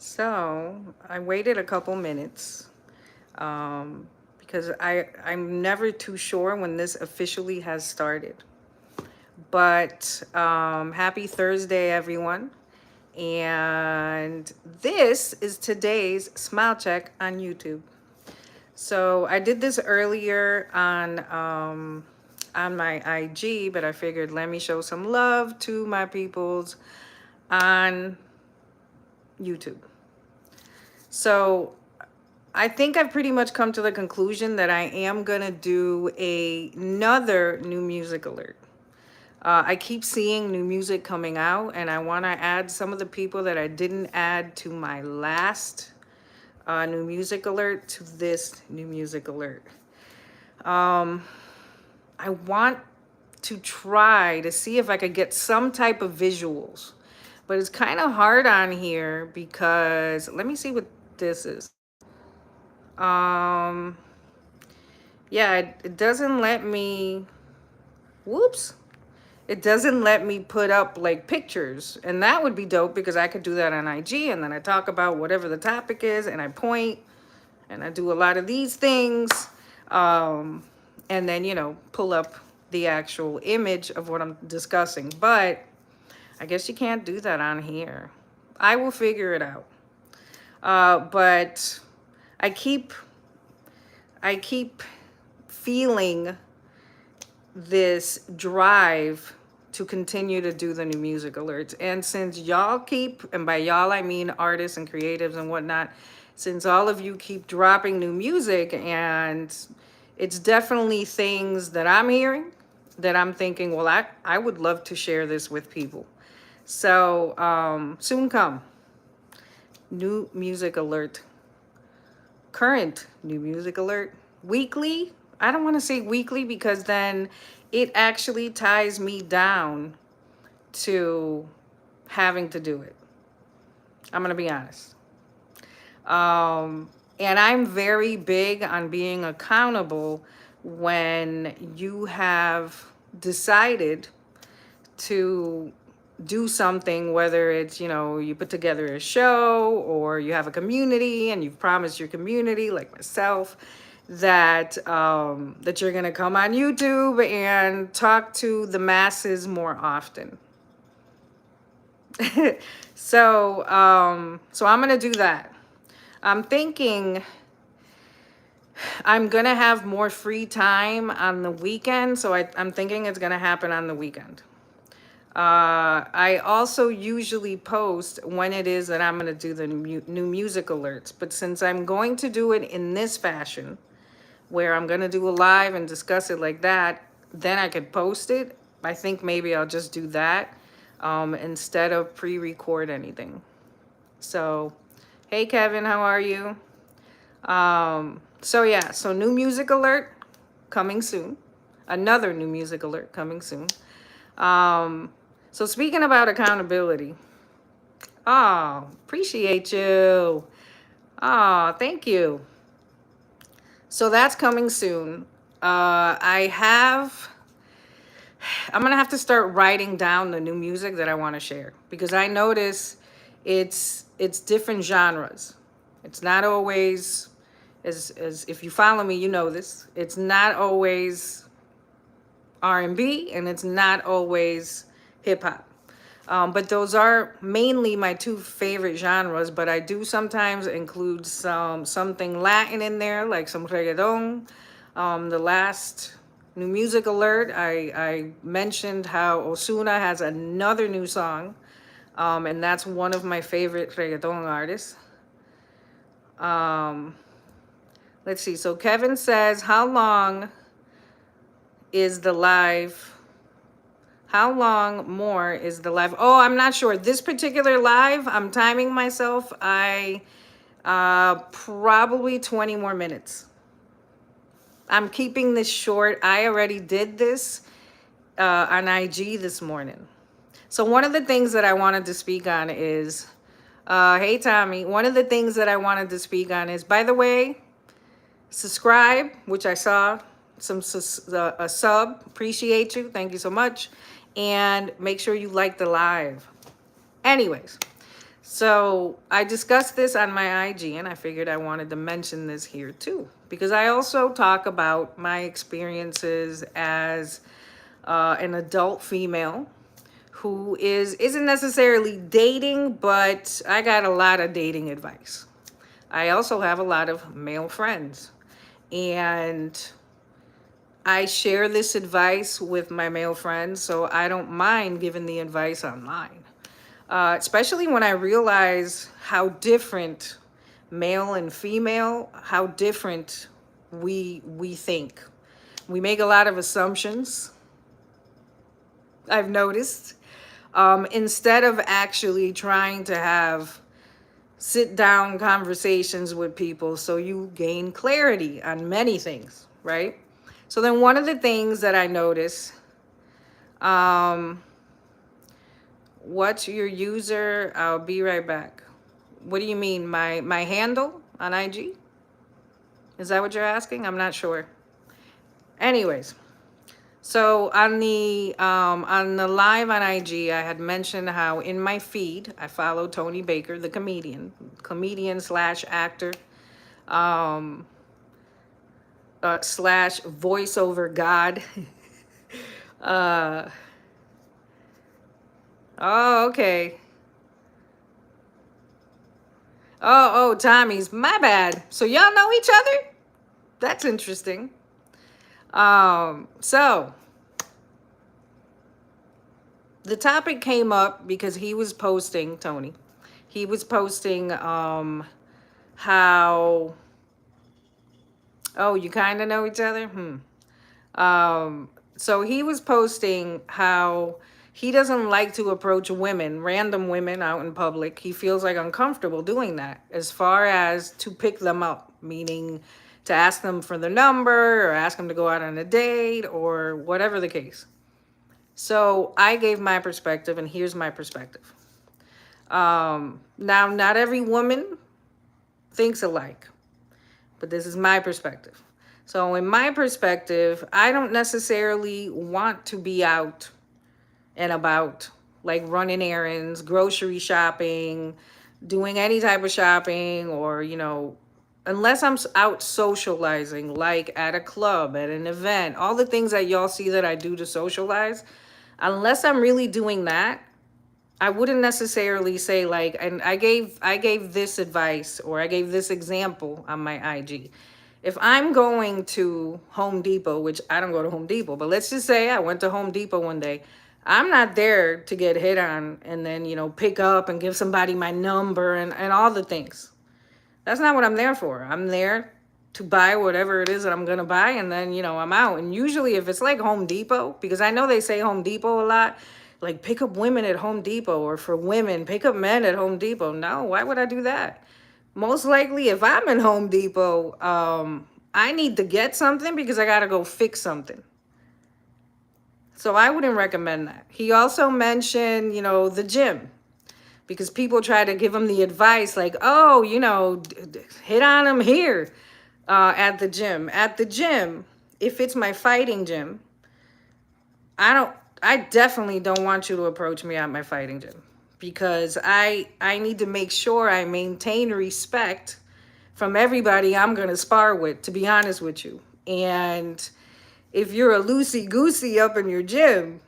So I waited a couple minutes because I'm never too sure when this officially has started. But happy Thursday, everyone. And this is today's Smile Check on YouTube. So I did this earlier on my IG, but I figured let me show some love to my peoples on YouTube. So I think I've pretty much come to the conclusion that I am gonna do another new music alert. I keep seeing new music coming out, and I want to add some of the people that I didn't add to my last new music alert to this new music alert. I want to try to see if I could get some type of visuals, but it's kind of hard on here because let me see what this is. Um, yeah, it doesn't let me. Whoops. It doesn't let me put up like pictures, and that would be dope because I could do that on IG, and then I talk about whatever the topic is, and I point, and I do a lot of these things, and then pull up the actual image of what I'm discussing. But I guess you can't do that on here. I will figure it out. But I keep feeling this drive to continue to do the new music alerts. And since y'all keep, and by y'all I mean artists and creatives and whatnot, since all of you keep dropping new music, and it's definitely things that I'm hearing that I'm thinking, well, I would love to share this with people. So soon come. New music alert. Current new music alert. Weekly. I don't want to say weekly because then it actually ties me down to having to do it. I'm going to be honest. And I'm very big on being accountable when you have decided to do something, whether it's, you put together a show or you have a community and you've promised your community, like myself, that that you're gonna come on YouTube and talk to the masses more often. So I'm gonna do that. I'm thinking I'm gonna have more free time on the weekend, so I'm thinking it's gonna happen on the weekend. I also usually post when it is that I'm gonna do the new music alerts, but since I'm going to do it in this fashion, where I'm gonna do a live and discuss it like that, then I could post it. I think maybe I'll just do that instead of pre-record anything. So, hey Kevin, how are you? So new music alert coming soon. Another new music alert coming soon. So speaking about accountability, appreciate you. Thank you. So that's coming soon. I'm gonna have to start writing down the new music that I want to share because I notice it's different genres. It's not always as if you follow me, you know this. It's not always R&B and it's not always hip hop. But those are mainly my two favorite genres, but I do sometimes include something Latin in there, like some reggaeton. The last new music alert, I mentioned how Ozuna has another new song, and that's one of my favorite reggaeton artists. Let's see. So Kevin says, how long is the live? How long more is the live? Oh, I'm not sure. This particular live, I'm timing myself. Probably 20 more minutes. I'm keeping this short. I already did this on IG this morning. So one of the things that I wanted to speak on is, hey Tommy, one of the things that I wanted to speak on is, by the way, subscribe, which I saw a sub. Appreciate you. Thank you so much. And make sure you like the live. Anyways, So I discussed this on my IG, and I figured I wanted to mention this here too, because I also talk about my experiences as an adult female who isn't necessarily dating, but I got a lot of dating advice. I also have a lot of male friends, and I share this advice with my male friends, so I don't mind giving the advice online. Especially when I realize how different male and female, how different we think. We make a lot of assumptions, I've noticed, instead of actually trying to have sit down conversations with people so you gain clarity on many things, right? So then one of the things that I notice, um, what's your user? I'll be right back. What do you mean? My handle on IG? Is that what you're asking? I'm not sure. Anyways, so on the live on IG, I had mentioned how in my feed I follow Tony Baker, the comedian slash actor, slash voiceover god. uh, oh, okay. Oh, Tommy's, my bad. So y'all know each other? That's interesting. So the topic came up because he was posting, Tony. He was posting how, oh, you kind of know each other? So he was posting how he doesn't like to approach women, random women out in public. He feels like uncomfortable doing that as far as to pick them up, meaning to ask them for their number or ask them to go out on a date or whatever the case. So I gave my perspective, and here's my perspective. Now, not every woman thinks alike, but this is my perspective. So in my perspective, I don't necessarily want to be out and about, like running errands, grocery shopping, doing any type of shopping, or, unless I'm out socializing, like at a club, at an event, all the things that y'all see that I do to socialize, unless I'm really doing that, I wouldn't necessarily say like, and I gave this advice, or I gave this example on my IG. If I'm going to Home Depot, which I don't go to Home Depot, but let's just say I went to Home Depot one day, I'm not there to get hit on and then, pick up and give somebody my number and all the things. That's not what I'm there for. I'm there to buy whatever it is that I'm going to buy, and then, I'm out. And usually if it's like Home Depot, because I know they say Home Depot a lot, like pick up women at Home Depot, or for women, pick up men at Home Depot. No, why would I do that? Most likely if I'm in Home Depot, I need to get something because I got to go fix something. So I wouldn't recommend that. He also mentioned, the gym, because people try to give him the advice like, oh, hit on him here at the gym. At the gym, if it's my fighting gym, I definitely don't want you to approach me at my fighting gym, because I need to make sure I maintain respect from everybody I'm going to spar with, to be honest with you. And if you're a loosey-goosey up in your gym,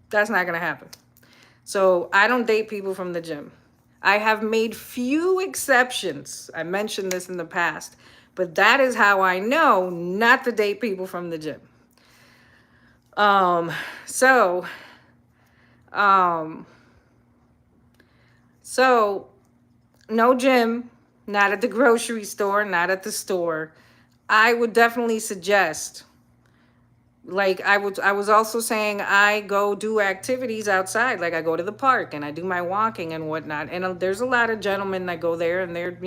that's not going to happen. So I don't date people from the gym. I have made few exceptions. I mentioned this in the past, but that is how I know not to date people from the gym. So no gym, not at the grocery store, not at the store. I would definitely suggest, like I was also saying, I go do activities outside. Like I go to the park and I do my walking and whatnot. And there's a lot of gentlemen that go there and they're,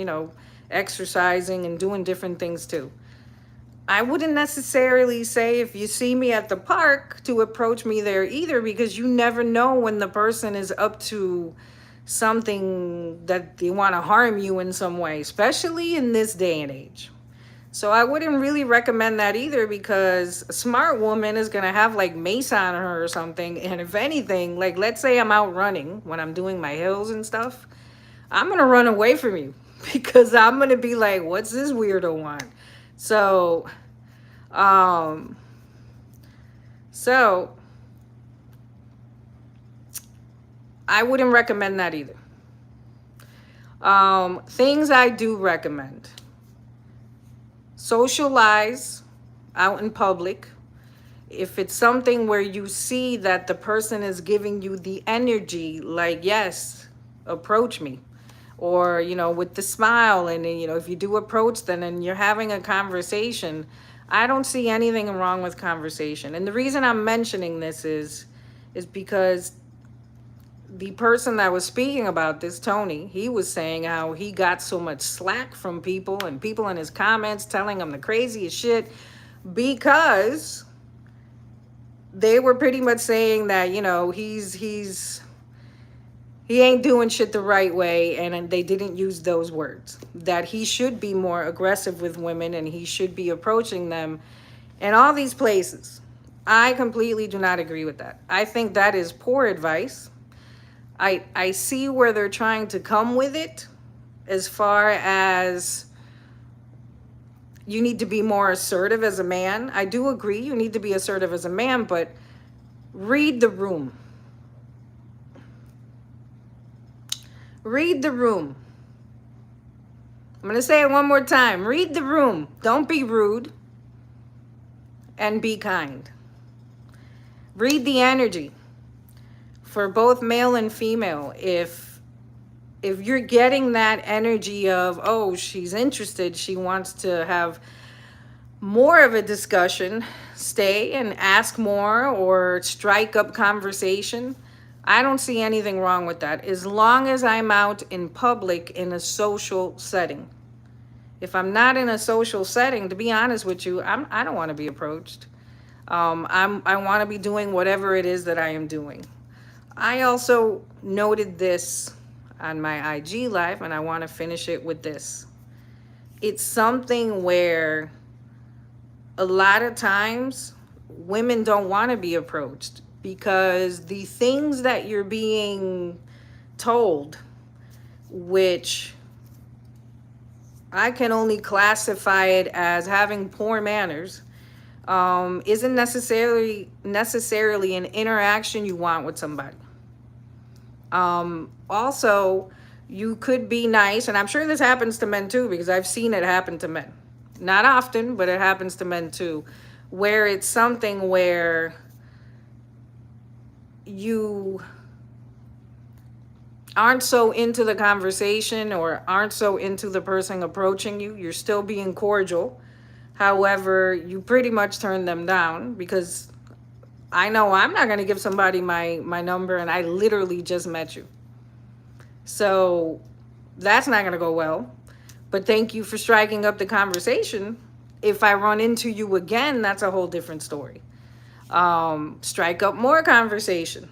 exercising and doing different things too. I wouldn't necessarily say if you see me at the park to approach me there either, because you never know when the person is up to something that they want to harm you in some way, especially in this day and age. So I wouldn't really recommend that either, because a smart woman is going to have like mace on her or something. And if anything, like let's say I'm out running when I'm doing my hills and stuff, I'm gonna run away from you because I'm gonna be like, what's this weirdo want? So, um, so I wouldn't recommend that either. Things I do recommend: socialize out in public. If it's something where you see that the person is giving you the energy, like, yes, approach me, or, with the smile, and then, if you do approach them and you're having a conversation, I don't see anything wrong with conversation. And the reason I'm mentioning this is because the person that was speaking about this, Tony, he was saying how he got so much slack from people, and people in his comments telling him the craziest shit, because they were pretty much saying that, he ain't doing shit the right way, and they didn't use those words, that he should be more aggressive with women and he should be approaching them in all these places. I completely do not agree with that. I think that is poor advice. I see where they're trying to come with it, as far as you need to be more assertive as a man. I do agree you need to be assertive as a man, but read the room. Read the room. I'm going to say it one more time. Read the room. Don't be rude, and be kind. Read the energy for both male and female. If you're getting that energy of, oh, she's interested, she wants to have more of a discussion, stay and ask more or strike up conversation. I don't see anything wrong with that, as long as I'm out in public in a social setting. If I'm not in a social setting, to be honest with you, I don't want to be approached. I want to be doing whatever it is that I am doing. I also noted this on my IG live, and I want to finish it with this. It's something where a lot of times women don't want to be approached, because the things that you're being told, which I can only classify it as having poor manners, isn't necessarily an interaction you want with somebody. Also, you could be nice, and I'm sure this happens to men too, because I've seen it happen to men. Not often, but it happens to men too, where it's something where you aren't so into the conversation or aren't so into the person approaching you. You're still being cordial. However, you pretty much turn them down, because I know I'm not going to give somebody my number and I literally just met you. So that's not going to go well. But thank you for striking up the conversation. If I run into you again, that's a whole different story. Strike up more conversation.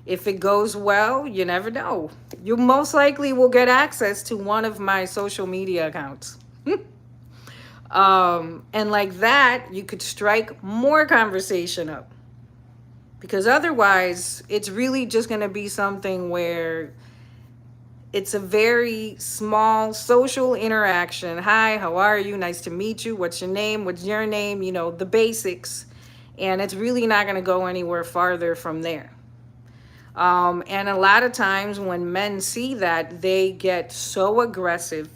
If it goes well, you never know. You most likely will get access to one of my social media accounts. And like that, you could strike more conversation up. Because otherwise, it's really just going to be something where it's a very small social interaction. Hi, how are you? Nice to meet you. What's your name? What's your name? The basics. And it's really not going to go anywhere farther from there. And a lot of times when men see that, they get so aggressive.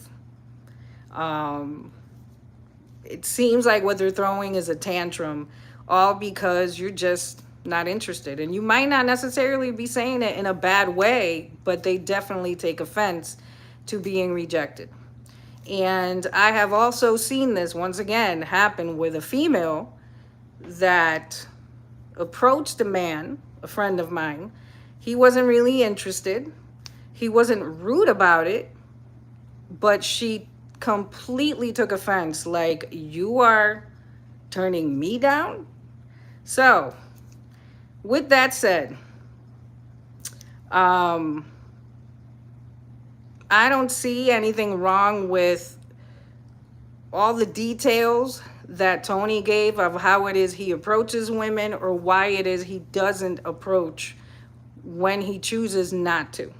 It seems like what they're throwing is a tantrum, all because you're just not interested. And you might not necessarily be saying it in a bad way, but they definitely take offense to being rejected. And I have also seen this once again happen with a female that approached a man, a friend of mine. He wasn't really interested. He wasn't rude about it, but she completely took offense. Like, you are turning me down? So, with that said, I don't see anything wrong with all the details that Tony gave of how it is he approaches women, or why it is he doesn't approach when he chooses not to.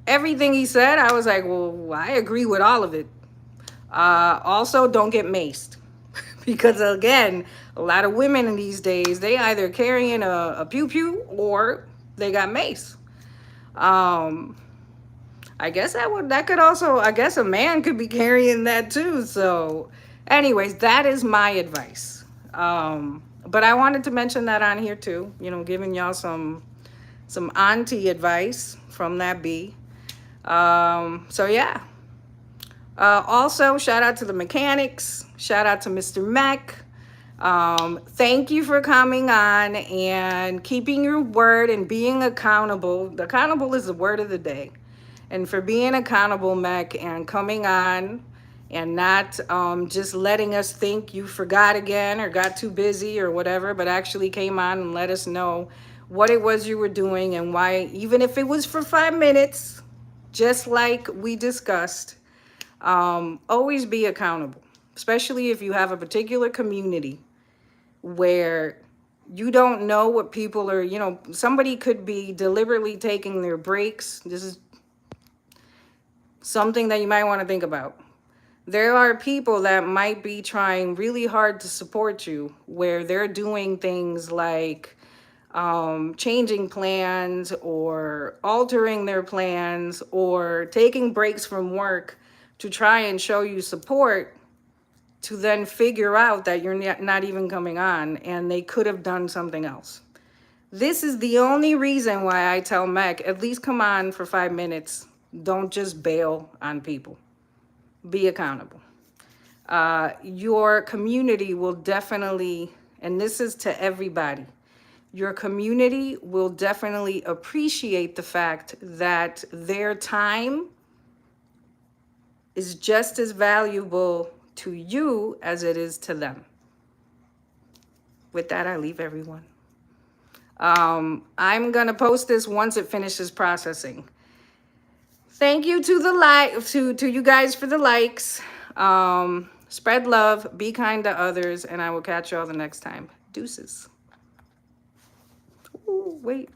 everything he said, I was like, well, I agree with all of it. Also, don't get maced. Because again, a lot of women in these days, they either carrying a pew pew or they got mace. Um, I guess that could also, I guess a man could be carrying that too. So, anyways, that is my advice. But I wanted to mention that on here too. You know, giving y'all some auntie advice from that B. So yeah. Also, shout out to the mechanics. Shout out to Mr. Mech. Thank you for coming on and keeping your word and being accountable. Accountable is the word of the day. And for being accountable, Mech, and coming on and not just letting us think you forgot again or got too busy or whatever, but actually came on and let us know what it was you were doing and why, even if it was for 5 minutes, just like we discussed. Always be accountable, especially if you have a particular community where you don't know what people are, somebody could be deliberately taking their breaks. This is something that you might want to think about. There are people that might be trying really hard to support you, where they're doing things like changing plans or altering their plans or taking breaks from work to try and show you support, to then figure out that you're not even coming on and they could have done something else. This is the only reason why I tell Mac, at least come on for 5 minutes. Don't just bail on people. Be accountable. Your community will definitely, and this is to everybody, your community will definitely appreciate the fact that their time is just as valuable to you as it is to them. With that, I leave everyone. I'm gonna post this once it finishes processing. Thank you to the to you guys for the likes. Spread love, be kind to others, and I will catch y'all the next time. Deuces. Ooh, wait.